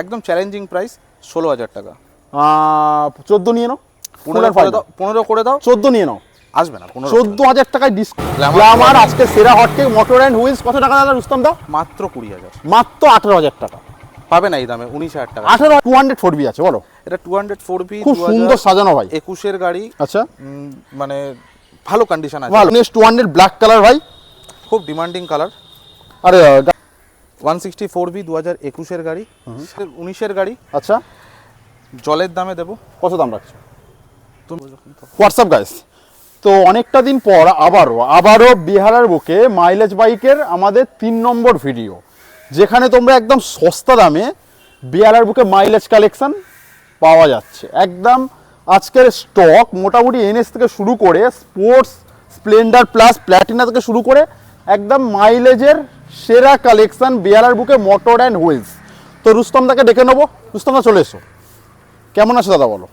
একদম challenging price 16,000 টাকা। 14 নিয়ে নাও, 15 করে দাও, 14 নিয়ে নাও, আসবে না 14,000 টাকায় ডিসকাউন্ট। গ্ল্যামার আজকে সেরা হটকেক মোটর অ্যান্ড হুইলস কত টাকা দাদা রুস্তম দা? মাত্র 20,000, মাত্র 18,000 টাকা পাবে না এই দামে, 19,000 টাকা। 204B আছে বলো, এটা 204B, খুব সুন্দর সাজানো ভাই, 21 গাড়ি। আচ্ছা মানে ভালো কন্ডিশন আছে। ভালো 200 ব্ল্যাক কালার ভাই, খুব ডিমান্ডিং কালার। আরে 164B 2021 গাড়ি, 19 গাড়ি। আচ্ছা জলের দামে দেবো। কত দাম রাখছো তুমি? হোয়াটসঅ্যাপ গাইস, তো অনেকটা দিন পর আবারও বিহারের বুকে মাইলেজ বাইকের আমাদের 3 নম্বর ভিডিও, যেখানে তোমরা একদম সস্তা দামে বিহারের বুকে মাইলেজ কালেকশন পাওয়া যাচ্ছে। একদম আজকের স্টক মোটামুটি এনএস থেকে শুরু করে স্পোর্টস, স্প্লেন্ডার প্লাস, প্ল্যাটিনা থেকে শুরু করে একদম মাইলেজের সেরা কালেকশন বিহারের বুকে মোটর অ্যান্ড হুইলস। তো রুস্তম দাকে ডেকে নেবো। রুস্তম দা চলে এসো, কেমন আছে দাদা বলো?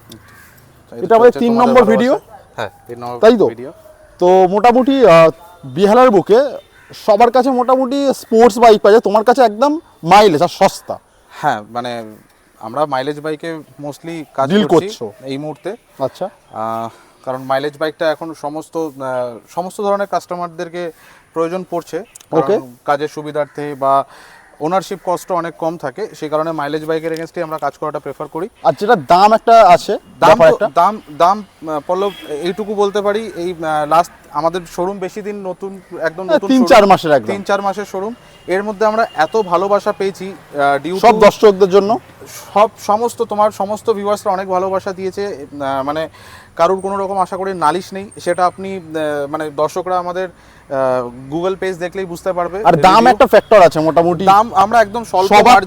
এটা আমাদের 3 নম্বর ভিডিও, হ্যাঁ তাই তো? তো মোটামুটি বিহারের বুকে সবার কাছে মোটামুটি স্পোর্টস বাইক পাওয়া যায়, তোমার কাছে একদম মাইলেজ আর সস্তা। হ্যাঁ মানে আমরা মাইলেজ বাইকে মোস্টলি কাজ ডিল করছি করছো এই মুহূর্তে। আচ্ছা কারণ মাইলেজ বাইকটা এখন সমস্ত ধরনের কাস্টমারদেরকে প্রয়োজন পড়ছে, কারণ কাজের সুবিধার্থে বা ওনারশিপ কস্ট অনেক কম থাকে, সেই কারণে মাইলেজ বাইকের এগেনস্টে আমরা কাজ করাটা প্রেফার করি। আর যেটা দাম একটা আছে, দাম পল্লব এইটুকু বলতে পারি, এই লাস্ট আমাদের শোরুম বেশি দিন নতুন, একদম নতুন 3-4 মাসের, একদম 3-4 মাসের শোরুম। এর মধ্যে আমরা এত ভালোবাসা পেয়েছি সব দর্শকদের জন্য, সমস্ত ভিউয়ার্সরা অনেক ভালোবাসা দিয়েছে। মানে কারোর কোনো রকম আশা করি নালিশ নেই, সেটা আপনি মানে দর্শকরা আমাদের গুগল পেজ দেখলেই বুঝতে পারবে। আর দাম একটা ফ্যাক্টর আছে, মোটামুটি দাম আমরা একদম সবার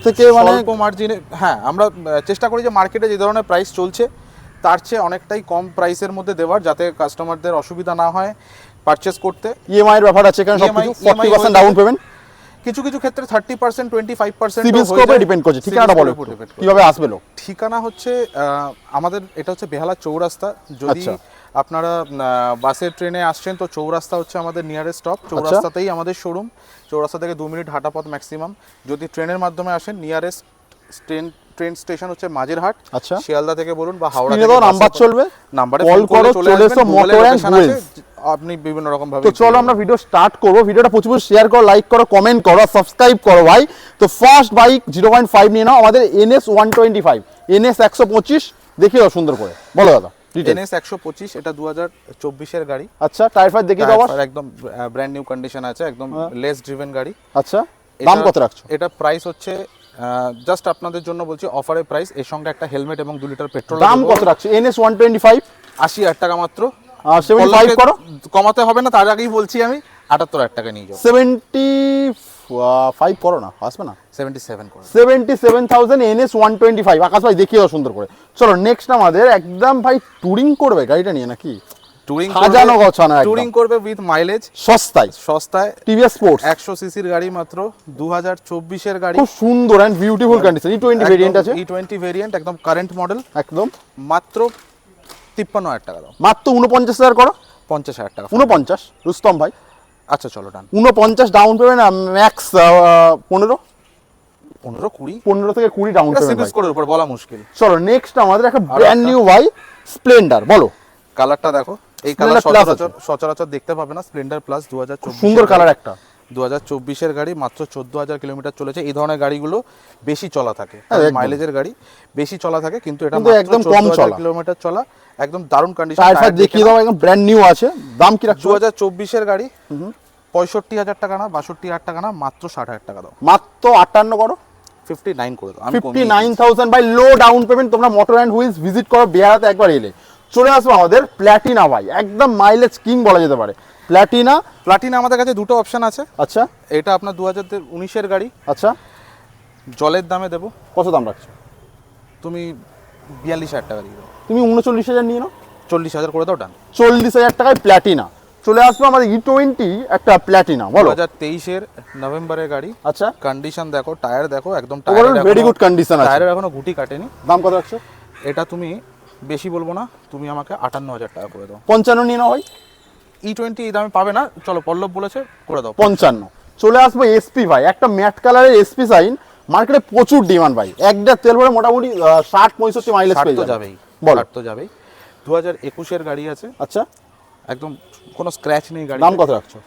থেকে মানে স্বল্প মার্জিনে, হ্যাঁ আমরা চেষ্টা করি যে মার্কেটে যে ধরনের প্রাইস চলছে তার চেয়ে অনেকটাই কম প্রাইসের মধ্যে দেওয়ার, যাতে কাস্টমারদের অসুবিধা না হয় পারচেজ করতে। ইএমআই এর ব্যাপার আছে, এখানে সবকিছু 40% ডাউন পেমেন্ট, কিছু ক্ষেত্রে 30%, 25% সিভিল স্কোরে ডিপেন্ড করছে। ঠিকানাটা বলো কিভাবে আসবে লোক? ঠিকানা হচ্ছে আমাদের এটা হচ্ছে বেহালা চৌরাস্তা। যদি আপনারা বাসের ট্রেনে আসছেন তো চৌরাস্তা হচ্ছে আমাদের নিয়ারেস্ট স্টপ, চৌরাস্তাতেই আমাদের শোরুম। চৌরাস্তা থেকে 2 মিনিট হাঁটা পথ ম্যাক্সিমাম। যদি ট্রেনের মাধ্যমে আসেন নিয়ারেস্ট ট্রেন স্টেশন হচ্ছে মাঝেরহাট। আচ্ছা শিয়ালদা থেকে বলুন বা হাওড়া থেকে নাম্বার চলবে, নাম্বারে কল করো, চলে এসো মোটর অ্যান্ড হুইলস। আপনি বিভিন্ন রকম ভাবে। তো চলো আমরা ভিডিও স্টার্ট করব। ভিডিওটা প্রচুর শেয়ার করো, লাইক করো, কমেন্ট করো, সাবস্ক্রাইব করো ভাই। তো ফার্স্ট বাইক 0.5 নিয়ে নাও, আমাদের NS 125, NS 125 দেখিয়ে দাও সুন্দর করে, বলো দাদা। NS 125 এটা 2024 এর গাড়ি। আচ্ছা টায়ার ফায়ার দেখিয়ে দাও, একদম ব্র্যান্ড নিউ কন্ডিশন আছে, একদম লেস ড্রিভেন গাড়ি। আচ্ছা দাম কত রাখছো? এটা প্রাইস হচ্ছে জাস্ট আপনাদের জন্য বলছি, অফারের প্রাইস, এর সঙ্গে একটা হেলমেট এবং 2 লিটার পেট্রোল। দাম কত রাখছো? NS 125 80,000 টাকা মাত্র। 75 করো, কমাতে হবে না, তার আগেই বলছি আমি 78,000 টাকা নিয়ে যাও। 75 করো না, আসবে না? 77 করো। 77,000 NS 125। আকাশ ভাই দেখিয়ে দাও সুন্দর করে। চলো নেক্সট আমাদের একদম ভাই টুরিং করবে গাড়িটা নিয়ে নাকি? সাজানো গোছানো, টুরিং করবে উইথ মাইলেজ, সস্তায় টিভিএস স্পোর্টস 100 সিসির গাড়ি মাত্র, 2024 এর গাড়ি, খুব সুন্দর and beautiful condition. E20 variant আছে, E20 ভেরিয়েন্ট একদম কারেন্ট মডেল, একদম মাত্র 53,000 টাকা দাও। মাত্র 49,000 করো। 50,000 টাকা 49 রুস্তম ভাই। আচ্ছা চলো ডান। 49 ডাউন পেমেন্ট, ম্যাক্স 15 থেকে 20 ডাউন পেমেন্ট। সিভিল স্কোরের উপর বলা মুশকিল। চলো নেক্সট আমাদের একটা ব্র্যান্ড নিউ ভাই স্প্লেন্ডার, বলো কালারটা দেখো। এই কালার সচরাচর দেখতে পাবে না। স্প্লেন্ডার প্লাস 2024, সুন্দর কালার একটা, 2024 এর গাড়ি, মাত্র 14,000 কিলোমিটার চলেছে। এই ধরনের গাড়িগুলো বেশি চলা থাকে, মাইলেজের গাড়ি বেশি চলা থাকে, কিন্তু এটা একদম কম চলা, কিলোমিটার চলা, একদম দারুণ কন্ডিশন। টায়ার দেখিয়ে দাও, একদম ব্র্যান্ড নিউ আছে। দাম কি রাখছো? 2024 এর গাড়ি, 65,000 টাকা না, 62,000 টাকা না, মাত্র 60,000 টাকা দাও। মাত্র 58 করো, 59 করে দাও। 59,000 বাই লো ডাউন পেমেন্ট। তোমরা মোটর অ্যান্ড হুইলস ভিজিট করো বিহারাতে একবার এলে। চলে আসবো আমাদের প্ল্যাটিনা ভাই, একদম মাইলেজ কিং বলা যেতে পারে। প্ল্যাটিনা আমাদের কাছে দুটো অপশন আছে। আচ্ছা এটা আপনার 2019 এর গাড়ি। আচ্ছা জলের দামে দেবো। কত দাম রাখছো? তুমি 42,000 টাকা দিয়ে দাও। তুমি 39,000 নিয়ে নাও, 40,000 করে দাও ডান। 40,000 টাকায় প্ল্যাটিনা। চলে আসবো আমাদের E20 একটা প্ল্যাটিনা, বলো 2023 এর নভেম্বরের গাড়ি। আচ্ছা কন্ডিশন দেখো, টায়ার দেখো, একদম ভেরি গুড কন্ডিশন আছে, টায়ারের এখনো গুটি কাটেনি। দাম কত রাখছো? এটা তুমি বেশি বলবো না, তুমি আমাকে 58,000 টাকা করে দাও। 55 নিয়ে নাও ভাই। E20 এই দামে পাবে না, চলো পল্লব বলেছে করে দাও 55। চলে আসবো এসপি ভাই, একটা ম্যাট কালারের এসপি সাইন, মার্কেটে প্রচুর ডিমান্ড ভাই, একটা তেল ভরে মোটামুটি 60-65 মাইলেজ পেয়ে তো যাবে। যাবেই, বলো। তো যাবেই। 2021 গাড়ি আছে, আচ্ছা, একদম কোনো স্ক্র্যাচ নেই গাড়ি। দাম কত রাখছো?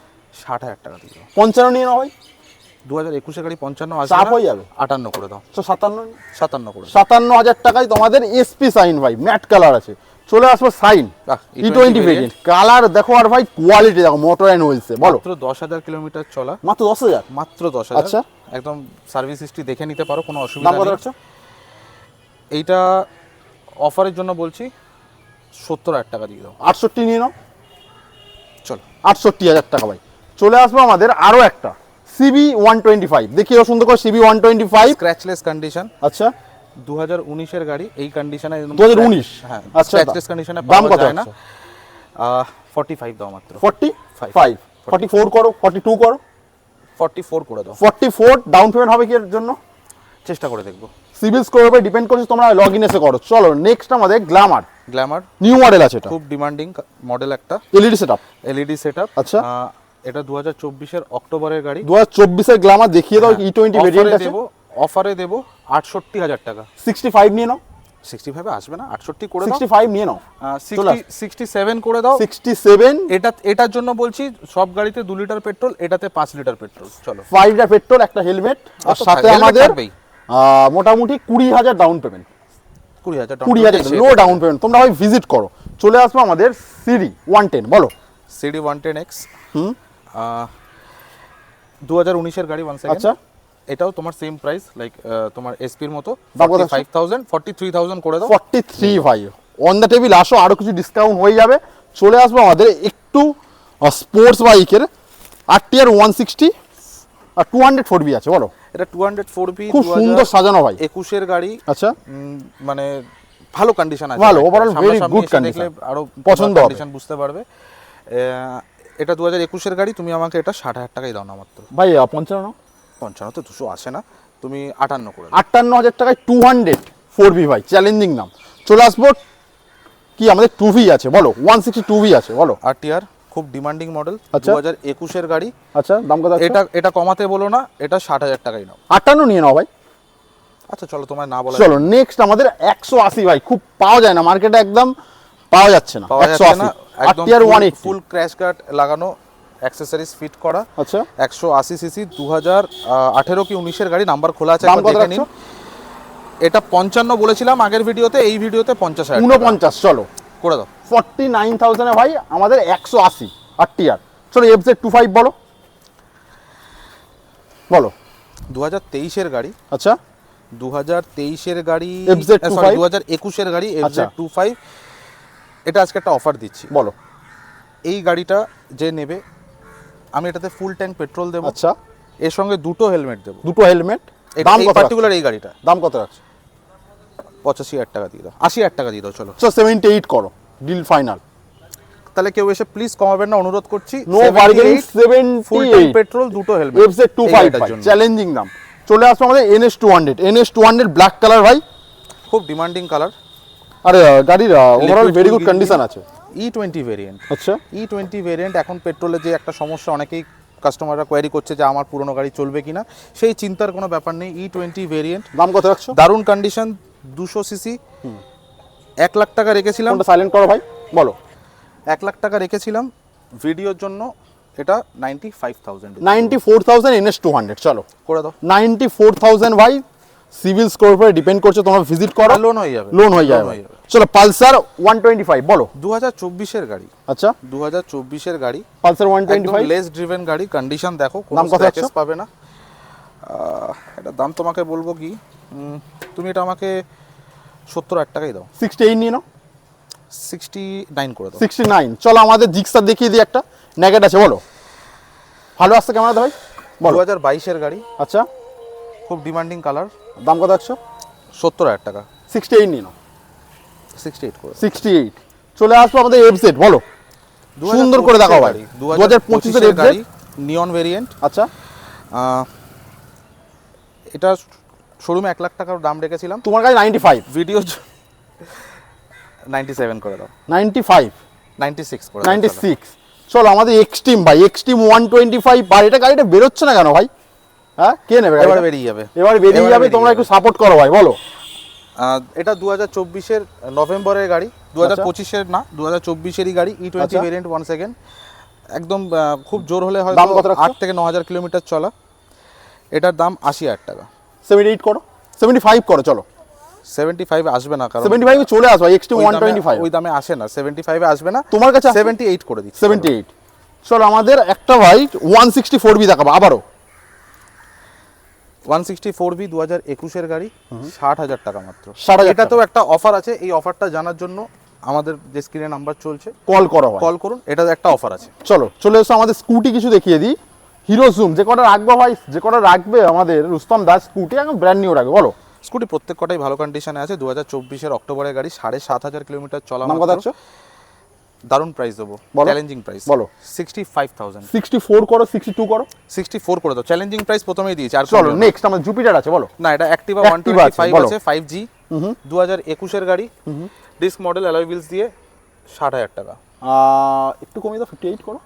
60,000 টাকা দিয়ে দাও। 55 নিয়ে নাও ভাই, 2021 গাড়ি 55 আসবে চাপ না, হয়ে যাবে। 58 করে দাও। 57 করে দাও। 57,000 টাকায় তোমাদের এসপি সাইন ভাই, ম্যাট কালার আছে। চলে আসবে সাইন E20 ভেরিয়েন্ট, কালার দেখো আর ভাই কোয়ালিটি দেখো, মোটর এন্ড হুইলসে। বলো। মাত্র 10,000 কিলোমিটার চলা, মাত্র 10,000, মাত্র 10,000। আচ্ছা, একদম সার্ভিস হিস্ট্রি দেখে নিতে পারো, কোনো দাম অসুবিধা কত নেই। রাখছো? এইটা অফারের জন্য বলছি 70,000 টাকা দিয়ে দাও। 68 নিয়ে নাও, চলো। 68,000 টাকা ভাই। চলে আসবে আমাদের আরো একটা সিবি 125, দেখিও সুন্দর করে সিবি 125। স্ক্র্যাচলেস কন্ডিশন, আচ্ছা, 2019 এর গাড়ি, এই কন্ডিশনে 2019, হ্যাঁ, আচ্ছা, স্ক্র্যাচলেস কন্ডিশনে দাম পাওয়া কত যায় না। আছে? 45 দাও মাত্র। 45, 44 করো, 42 করো, 44 করে দাও। 44 ডাউন পেমেন্ট হবে কি এর জন্য? চেষ্টা করে দেখবো। সিভিল স্কোর উপরে ডিপেন্ড করছে, তোমরা লগ ইন এসে করো। চলো নেক্সট আমাদের গ্ল্যামার, গ্ল্যামার নিউ মডেল আছে, এটা খুব ডিমান্ডিং মডেল, একটা এলইডি সেটআপ। LED setup. আচ্ছা, এটা 2024 এর অক্টোবরের গাড়ি। 2024 এর গ্ল্যামার দেখিয়ে দাও, E20 ভেরিয়েন্ট আছে। অফারে দেবো 68,000 টাকা। 65 নিয়ে নাও, 65 এ আসবে না, 68 করে দাও। 65 নিয়ে নাও, 67 করে দাও। 67। এটার জন্য বলছি, সব গাড়িতে 2 লিটার পেট্রোল, এটাতে 5 লিটার পেট্রোল। চলো, 5 লিটার পেট্রোল, একটা হেলমেট, আর সাথে আমাদের মোটামুটি 20,000 ডাউন পেমেন্ট। 20,000 লো ডাউন পেমেন্ট, তোমরা ভাই ভিজিট করো। চলে আসবে আমাদের সিডি 110। বলো। সিডি 110X, 2019 এর গাড়ি। 1 সেকেন্ড। আচ্ছা, এটাও তোমার সেম প্রাইস, লাইক তোমার এসপির মতো। দাম কত? 45,000, 43,000 করে দাও। 43 ভাই, অন দ্য টেবিল আসো, আরো কিছু ডিসকাউন্ট হয়ে যাবে। চলে আসবো আমাদের একটু স্পোর্টস বাইকের RTR 160 আর 204B আছে। বলো। এটা 204B, খুব সুন্দর সাজানো ভাই, 21 এর গাড়ি। আচ্ছা, মানে ভালো কন্ডিশন আছে, ভালো, ওভারঅল ভেরি সামনাসামনি গুড এসে কন্ডিশন, দেখলে আরো পছন্দ হবে, কন্ডিশন বুঝতে পারবে। এটা 2021 এর গাড়ি, তুমি আমাকে এটা 60,000 টাকায় দাও না মাত্র। ভাই 55, 55 তো 200 আসে না, তুমি 58 করে দাও। 58,000 টাকায় 204B ভাই, চ্যালেঞ্জিং নাম। চলে আসবো কি আমাদের 2V আছে। বলো। 162V আছে। বলো। RTR খুব ডিমান্ডিং মডেল, আচ্ছা, 2021 এর গাড়ি। আচ্ছা, দাম কত আছে? এটা কমাতে বলো না, এটা 60,000 টাকাই নাও। 58 নিয়ে নাও ভাই। আচ্ছা চলো, তোমার না বলা। চলো নেক্সট আমাদের 180 ভাই, খুব পাওয়া যায় না মার্কেটে, একদম পাওয়া যাচ্ছে না। 180 একদম RTR 180, ফুল ক্র্যাশ গার্ড লাগানো, অ্যাকসেসরিজ ফিট করা। আচ্ছা, 180 সিসি, 2018 কি 19 এর গাড়ি, নাম্বার খোলা আছে, দাম একবার কত দেখে নিন। রাখছো? এটা 55 বলেছিলাম আগের ভিডিওতে, এই ভিডিওতে 50,000 49। চলো করে দাও। 49,000 এ ভাই আমাদের 180 RTR। চলো FZ25 বলো। বলো। 2023 এর গাড়ি। আচ্ছা, 2023 এর গাড়ি, FZ25, সরি 2021 এর গাড়ি, আচ্ছা, FZ25। এটা আজকে একটা অফার দিচ্ছি। বলো। এই গাড়িটা যে নেবে, আমি এটাতে ফুল ট্যাঙ্ক পেট্রোল দেবো। আচ্ছা, এর সঙ্গে দুটো হেলমেট দেবো। দুটো হেলমেট, দাম এই কত? পার্টিকুলার এই গাড়িটা দাম কত রাখছো? 85,000 টাকা দিয়ে দাও, 80,000 টাকা দিয়ে দাও। চলো 78 করো, ডিল ফাইনাল। তাহলে কেউ এসে প্লিজ কমাবেন না, অনুরোধ করছি। No bargaining. Full tank 78 petrol, দুটো হেলমেট। FZ25 ভাই, চ্যালেঞ্জিং দাম। চলে আসবে আমাদের NS200 ব্ল্যাক কালার ভাই, খুব ডিমান্ডিং কালার। আর গাড়ির ওভারঅল ভেরি গুড কন্ডিশন আছে। E20 variant. আচ্ছা, E20 ভেরিয়েন্ট। এখন পেট্রোলের যে একটা সমস্যা, অনেকেই কাস্টমাররা কোয়ারি করছে যে আমার পুরনো গাড়ি চলবে কিনা, সেই চিন্তার কোনো ব্যাপার নেই। E20 ভেরিয়েন্ট, দাম কত রাখছো? দারুণ কন্ডিশন, 200 সিসি, 1 লাখ টাকা রেখেছিলাম। ফোনটা সাইলেন্ট করো ভাই। বলো। 1 লাখ টাকা রেখেছিলাম ভিডিওর জন্য, এটা 95,000 94,000 NS200। চলো করে দাও। 94,000 ভাই, সিভিল স্কোর উপরে ডিপেন্ড করছে, তোমরা ভিজিট করো, লোন হয়ে যাবে, লোন হয়ে যাবে। চলো পালসার 125 বলো। 2024 এর গাড়ি। আচ্ছা, 2024 এর গাড়ি, পালসার একদম 125। লেস ড্রিভেন গাড়ি, কন্ডিশন দেখো, কোনো দাম কত স্ক্র্যাচেস আছে? পাবে না। এটা দাম তোমাকে বলবো কি, তুমি এটা আমাকে 70,000 টাকাই দাও। 68 নিয়ে নাও, 69 করে দাও। 69। চলো আমাদের জিক্সার দেখিয়ে দিই, একটা নেগেট আছে। বলো। ভালো আসছে ক্যামেরা ভাই। বলো। 2022 এর গাড়ি, আচ্ছা, খুব ডিমান্ডিং কালার, দাম কত রাখছো? 70,000 টাকা। 68 নিয়ে নাও, 68 করে। 68। চলে আসবো আমাদের FZ। বলো। সুন্দর করে দেখাও ভাই। 2025 এর গাড়ি, নিয়ন ভেরিয়েন্ট। আচ্ছা, এটা শোরুমে 1 লাখ টাকার দাম রেখেছিলাম, তোমার কাছে 95। ভিডিও 97 করে দাও। 95, 96 করে দাও। 96। চলো আমাদের এক্সট্রিম ভাই, এক্সট্রিম 125। আর এটা গাড়িটা বেরোচ্ছে না কেন ভাই? হ্যাঁ কে নেবে এবারে বেরিয়ে যাবে, এবারে বেরিয়ে যাবে, তোমরা একটু সাপোর্ট করো ভাই বলো। এটা 2024-এর নভেম্বরের গাড়ি, 2025-এর না 2024-এরই গাড়ি, E20 আচ্ছা। ভেরিয়েন্ট 1 সেকেন্ড, একদম খুব জোর হলে দাম কত হয়তো রাখছো? 8 থেকে 9,000 কিলোমিটার চলা। এটার দাম 80,000 টাকা। 78 করো, 75 করো, চলো 75 আসবে না, কারণ 75 চলে আসবে XT ওই দামে- 125। ওই দামে আসে না, 75 আসবে না, তোমার কাছে 78 করে দিচ্ছি। 78। চলো আমাদের একটা ভাই 164B দেখাবো আবারও। 164B 2021-এর গাড়ি, 60,000 টাকা মাত্র। 60,000 এটাতেও একটা অফার আছে, এই অফারটা জানার জন্য আমাদের যে স্ক্রিনে নাম্বার চলছে কল করো ভাই। কল করুন, এটাতে একটা অফার আছে। চলো চলে এসো, আমাদের স্কুটি কিছু দেখিয়ে দিই। হিরো জুম যে কটা রাখবো ভাই, যে কটা রাখবে আমাদের রুস্তম দাস স্কুটি একদম ব্র্যান্ড নিউ রাখবে, বলো। স্কুটি প্রত্যেক কটাই ভালো কন্ডিশনে আছে, 2024-এর অক্টোবরের গাড়ি, 7,500 কিলোমিটার চলা। নাম কথা হচ্ছে, দারুণ প্রাইস দেবো, বলো। চ্যালেঞ্জিং প্রাইস, বলো। 65,000। 64 করো, 62 করো। 64 করে দাও, চ্যালেঞ্জিং প্রাইস প্রথমেই দিয়েছি। আর চলো নেক্সট আমাদের জুপিটার আছে, বলো। না, এটা অ্যাক্টিভা Activa আছে, 125 বলো। আছে, 5G, 2021-এর গাড়ি, ডিস্ক মডেল, অ্যালয় হুইলস দিয়ে, 60,000 টাকা। একটু কমিয়ে দাও, 58 করো।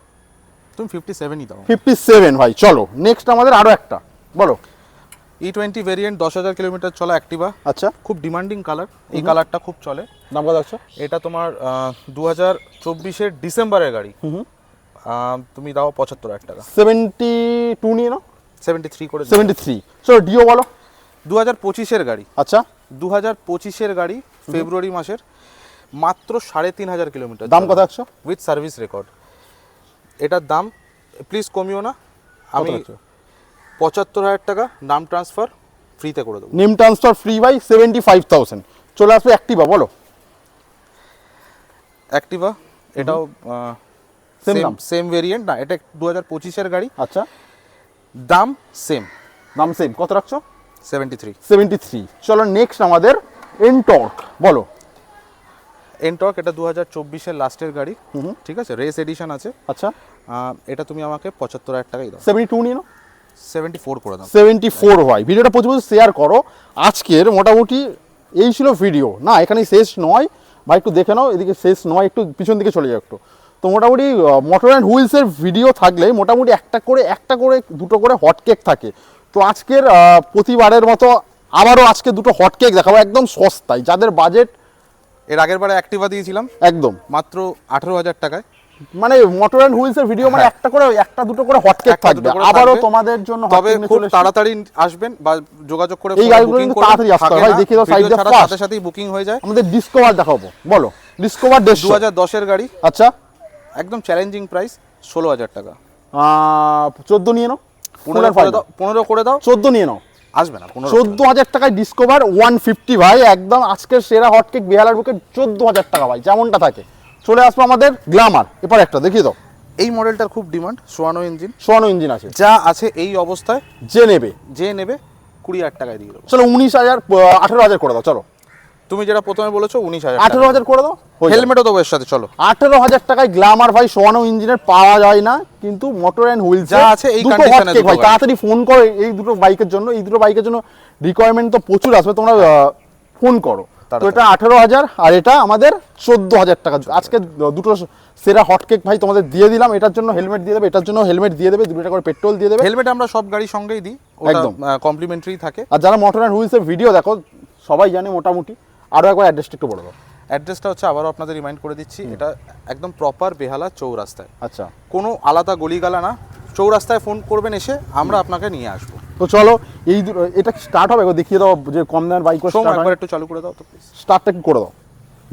তুমি 57ই দাও। 57 ভাই। চলো নেক্সট আমাদের আরো একটা, বলো। E20 ভেরিয়েন্ট, 10,000 কিলোমিটার চলা অ্যাক্টিভা, আচ্ছা, খুব ডিমান্ডিং কালার, এই কালারটা খুব চলে। দাম কত আছে? এটা তোমার 2024-এর ডিসেম্বরের গাড়ি, তুমি দাও 75,000 টাকা। 72 নিয়ে নাও, 73 করে দিও। 73। চলো ডিও বলো। 2025-এর গাড়ি, আচ্ছা, 2025-এর গাড়ি, ফেব্রুয়ারি মাসের, মাত্র 3,500 কিলোমিটার। দাম কত আছে? With service record. এটার দাম প্লিজ কমিও না, আমি 75,000 টাকা, নাম ট্রান্সফার ফ্রিতে করে দেবো। নেম ট্রান্সফার ফ্রি ভাই, 75,000। চলে আসবে অ্যাক্টিভা, বলো। অ্যাক্টিভা, এটাও Same দাম? সেম ভেরিয়েন্ট না, এটা 2025-এর গাড়ি, আচ্ছা, দাম সেম, দাম সেম, কত রাখছো? 73। 73। চলো নেক্সট আমাদের এনটর্ক, বলো। এনটর্ক, এটা 2024-এর লাস্টের গাড়ি, ঠিক আছে, রেস এডিশন আছে। আচ্ছা, এটা তুমি আমাকে 75,000 টাকাই দাও। 72 নিয়ে নাও, 74 করে দাও। 74 ভাই। ভিডিওটা প্রচুর শেয়ার করো। আজকের মোটামুটি এই ছিল ভিডিও, না এখানেই শেষ নয় ভাই, একটু দেখে নাও, এদিকে শেষ নয়, একটু পিছন দিকে চলে যাও একটু। তো মোটামুটি মোটর অ্যান্ড হুইলসের ভিডিও থাকলে মোটামুটি একটা করে দুটো করে হট কেক থাকে। তো আজকের প্রতিবারের মতো আবারও আজকে দুটো হট কেক দেখাবো একদম সস্তায়, যাদের বাজেট। এর আগের বারে অ্যাক্টিভা দিয়েছিলাম একদম মাত্র 18,000 টাকায়। মানে মোটর অ্যান্ড হুইলসের ভিডিও মানে একটা দুটো করে হট কেক একটা থাকবে, দুটো করে আবারও থাকবে। তোমাদের জন্য hot তবে cake নিয়ে খুব চলে এসেছি। তাড়াতাড়ি আসবেন বা যোগাযোগ করে এই গাড়িগুলো কিন্তু তাড়াতাড়ি আসতে হয় ভাই, দেখিয়ে দাও সাইড দিয়ে সাথে ফাস্ট। সাথেই বুকিং হয়ে যায়। আমাদের ডিসকভার দেখাবো, বলো। ডিসকভার 150। 2010-এর গাড়ি, আচ্ছা, একদম চ্যালেঞ্জিং প্রাইস, 16,000 টাকা। 14 নিয়ে নাও, 15 করে দাও, 15 করে দাও। 14 নিয়ে নাও, আসবে না 15। 14,000 টাকায় ডিসকভার 150 ভাই, একদম আজকের সেরা হটকেক বেহালার বুকে 14,000 টাকা ভাই, যেমনটা থাকে। চলে আসবো আমাদের গ্ল্যামার, এবার একটা দেখিয়ে দাও। এই মডেলটার খুব ডিমান্ড, সোয়ানো ইঞ্জিন, সোয়ানো ইঞ্জিন আছে, যা আছে এই অবস্থায় যে নেবে যে নেবে 20,000 টাকায় দিয়ে দেবো। চলো 19,000 18,000 করে দাও, চলো তুমি যেটা প্রথমে বলেছো 19,000 18,000 করে দাও। হেলমেটও দেবো এর সাথে, চলো। 18,000 টাকায় গ্ল্যামার ভাই, সোয়ানো ইঞ্জিনের পাওয়া যায় না, কিন্তু মোটর অ্যান্ড হুইলস যা আছে এই দুটো condition-এ হটকেক দুটো ভাই। গাড়ি। তাড়াতাড়ি ফোন করো এই দুটো বাইকের জন্য, এই দুটো বাইকের জন্য রিকোয়ারমেন্ট তো প্রচুর আসবে, তোমরা ফোন করো। তো এটা 18,000 আর এটা আমাদের 14,000 টাকা। আজকে দুটো সেরা হটকেক ভাই তোমাদের দিয়ে দিলাম। এটার জন্য হেলমেট দিয়ে দেবে, এটার জন্য হেলমেট দিয়ে দেবে, 2 টাকা করে পেট্রোল দিয়ে দেবে। হেলমেট আমরা সব গাড়ির সঙ্গেই দিই, একদম। কমপ্লিমেন্টারি থাকে। আর যারা মোটর অ্যান্ড হুইলসের ভিডিও দেখো সবাই জানে মোটামুটি, আরও একবার অ্যাড্রেসটা একটু বলে দাও। অ্যাড্রেসটা হচ্ছে আবারও আপনাদের রিমাইন্ড করে দিচ্ছি, এটা একদম প্রপার বেহালা চৌরাস্তায়, আচ্ছা, কোনো আলাদা গলিগালা না, চৌরাস্তায় ফোন করবেন, এসে আমরা আপনাকে নিয়ে আসবো। তো চলো এই এটা স্টার্ট হবে, একবার দেখিয়ে দাও যে কম দামের বাইক একবার একটু চালু করে দাও তো প্লিজ। স্টার্টটা একটু করে দাও,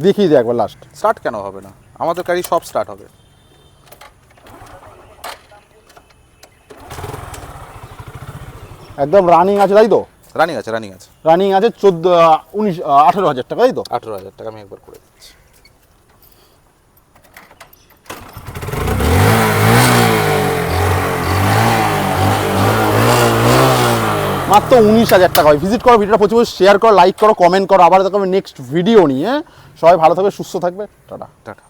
দেখিয়ে দিই একবার লাস্ট। স্টার্ট কেন হবে না, আমাদের গাড়ি সব স্টার্ট হবে। একদম রানিং আছে তাই তো? রানিং আছে, রানিং আছে, রানিং আছে 18,000 টাকা তাই তো? 18,000 টাকা আমি একবার করে দিচ্ছি। মাত্র 19,000 টাকা হয়। ভিজিট করো, ভিডিওটা প্রচুর শেয়ার করো, লাইক করো, কমেন্ট করো। আবার দেখো নেক্সট ভিডিও নিয়ে। সবাই ভালো থাকবে, সুস্থ থাকবে, টাটা। টাটা।